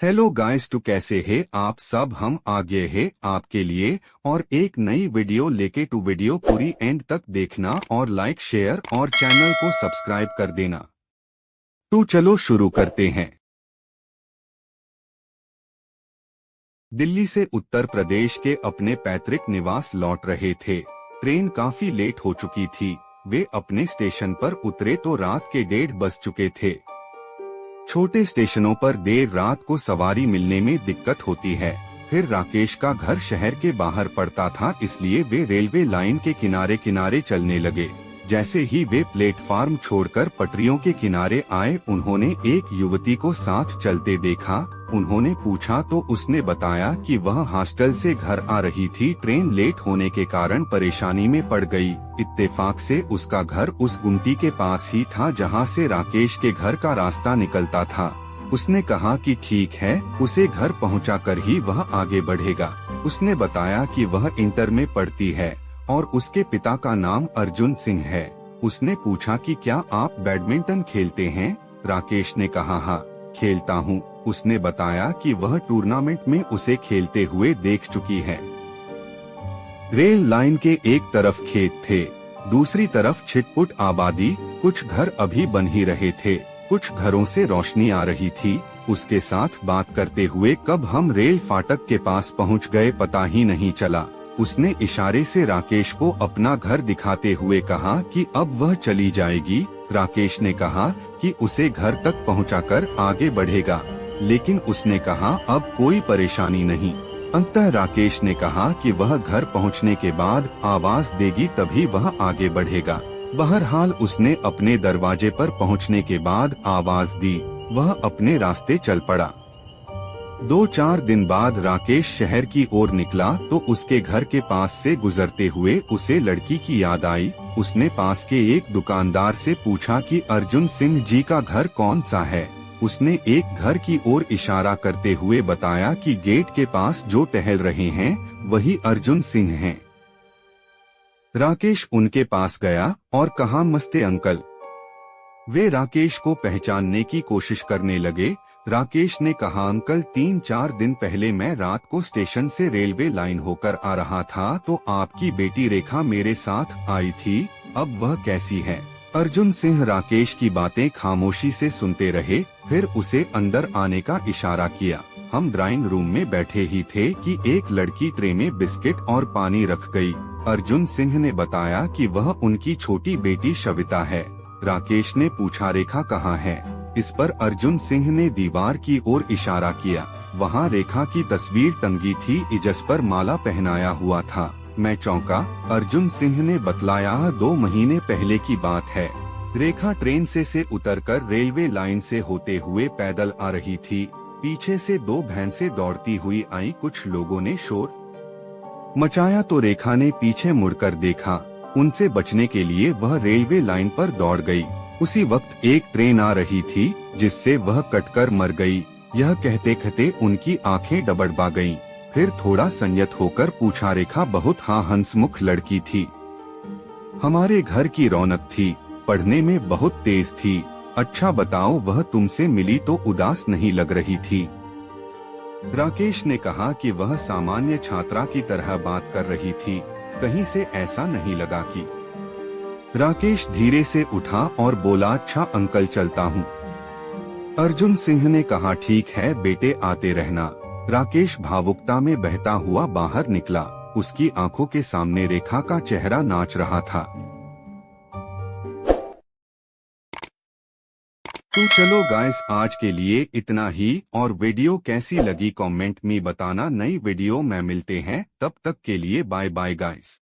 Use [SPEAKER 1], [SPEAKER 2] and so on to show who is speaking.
[SPEAKER 1] Hello guys, तो कैसे है आप सब। हम आ गए हैं आपके लिए और एक नई वीडियो लेके। टू वीडियो पूरी एंड तक देखना और लाइक शेयर और चैनल को सब्सक्राइब कर देना। तो चलो शुरू करते हैं। दिल्ली से उत्तर प्रदेश के अपने पैतृक निवास लौट रहे थे। ट्रेन काफी लेट हो चुकी थी। वे अपने स्टेशन पर उतरे तो रात के 1:30 बज चुके थे। छोटे स्टेशनों पर देर रात को सवारी मिलने में दिक्कत होती है। फिर राकेश का घर शहर के बाहर पड़ता था, इसलिए वे रेलवे लाइन के किनारे किनारे चलने लगे। जैसे ही वे प्लेटफार्म छोड़कर पटरियों के किनारे आए, उन्होंने एक युवती को साथ चलते देखा। उन्होंने पूछा तो उसने बताया कि वह हॉस्टल से घर आ रही थी। ट्रेन लेट होने के कारण परेशानी में पड़ गई। इत्तेफाक से उसका घर उस गुमटी के पास ही था जहां से राकेश के घर का रास्ता निकलता था। उसने कहा कि ठीक है, उसे घर पहुंचाकर ही वह आगे बढ़ेगा। उसने बताया कि वह इंटर में पढ़ती है और उसके पिता का नाम अर्जुन सिंह है। उसने पूछा कि क्या आप बैडमिंटन खेलते हैं? राकेश ने कहा हाँ, खेलता हूँ। उसने बताया कि वह टूर्नामेंट में उसे खेलते हुए देख चुकी है। रेल लाइन के एक तरफ खेत थे, दूसरी तरफ छिटपुट आबादी। कुछ घर अभी बन ही रहे थे, कुछ घरों से रोशनी आ रही थी। उसके साथ बात करते हुए कब हम रेल फाटक के पास पहुंच गए पता ही नहीं चला। उसने इशारे से राकेश को अपना घर दिखाते हुए कहा कि अब वह चली जाएगी। राकेश ने कहा कि उसे घर तक पहुंचाकर आगे बढ़ेगा, लेकिन उसने कहा अब कोई परेशानी नहीं। अंततः राकेश ने कहा कि वह घर पहुंचने के बाद आवाज देगी, तभी वह आगे बढ़ेगा। बहरहाल उसने अपने दरवाजे पर पहुंचने के बाद आवाज दी। वह अपने रास्ते चल पड़ा। 2-4 दिन बाद राकेश शहर की ओर निकला तो उसके घर के पास से गुजरते हुए उसे लड़की की याद आई। उसने पास के एक दुकानदार से पूछा कि अर्जुन सिंह जी का घर कौन सा है। उसने एक घर की ओर इशारा करते हुए बताया कि गेट के पास जो टहल रहे हैं वही अर्जुन सिंह हैं। राकेश उनके पास गया और कहा, नमस्ते अंकल। वे राकेश को पहचानने की कोशिश करने लगे। राकेश ने कहा, अंकल 3-4 दिन पहले मैं रात को स्टेशन से रेलवे लाइन होकर आ रहा था तो आपकी बेटी रेखा मेरे साथ आई थी। अब वह कैसी है? अर्जुन सिंह राकेश की बातें खामोशी से सुनते रहे, फिर उसे अंदर आने का इशारा किया। हम ड्राइंग रूम में बैठे ही थे कि एक लड़की ट्रे में बिस्किट और पानी रख गई। अर्जुन सिंह ने बताया कि वह उनकी छोटी बेटी शविता है। राकेश ने पूछा, रेखा कहाँ है? इस पर अर्जुन सिंह ने दीवार की ओर इशारा किया। वहाँ रेखा की तस्वीर टंगी थी, जिस पर माला पहनाया हुआ था। मैं चौंका। अर्जुन सिंह ने बतलाया, 2 महीने पहले की बात है। रेखा ट्रेन से उतरकर रेलवे लाइन से होते हुए पैदल आ रही थी। पीछे से 2 भैंसें दौड़ती हुई आई। कुछ लोगों ने शोर मचाया तो रेखा ने पीछे मुड़कर देखा। उनसे बचने के लिए वह रेलवे लाइन पर दौड़ गई। उसी वक्त एक ट्रेन आ रही थी जिससे वह कटकर मर गई। यह कहते कहते उनकी आंखें डबडबा गईं। फिर थोड़ा संयत होकर पूछा, रेखा बहुत हंसमुख लड़की थी, हमारे घर की रौनक थी, पढ़ने में बहुत तेज थी। अच्छा बताओ, वह तुमसे मिली तो उदास नहीं लग रही थी? राकेश ने कहा कि वह सामान्य छात्रा की तरह बात कर रही थी, कहीं से ऐसा नहीं लगा कि। राकेश धीरे से उठा और बोला, अच्छा अंकल चलता हूँ। अर्जुन सिंह ने कहा, ठीक है बेटे, आते रहना। राकेश भावुकता में बहता हुआ बाहर निकला। उसकी आंखों के सामने रेखा का चेहरा नाच रहा था। तो चलो गाइस, आज के लिए इतना ही। और वीडियो कैसी लगी कमेंट में बताना। नई वीडियो में मिलते हैं, तब तक के लिए बाय बाय गाइस।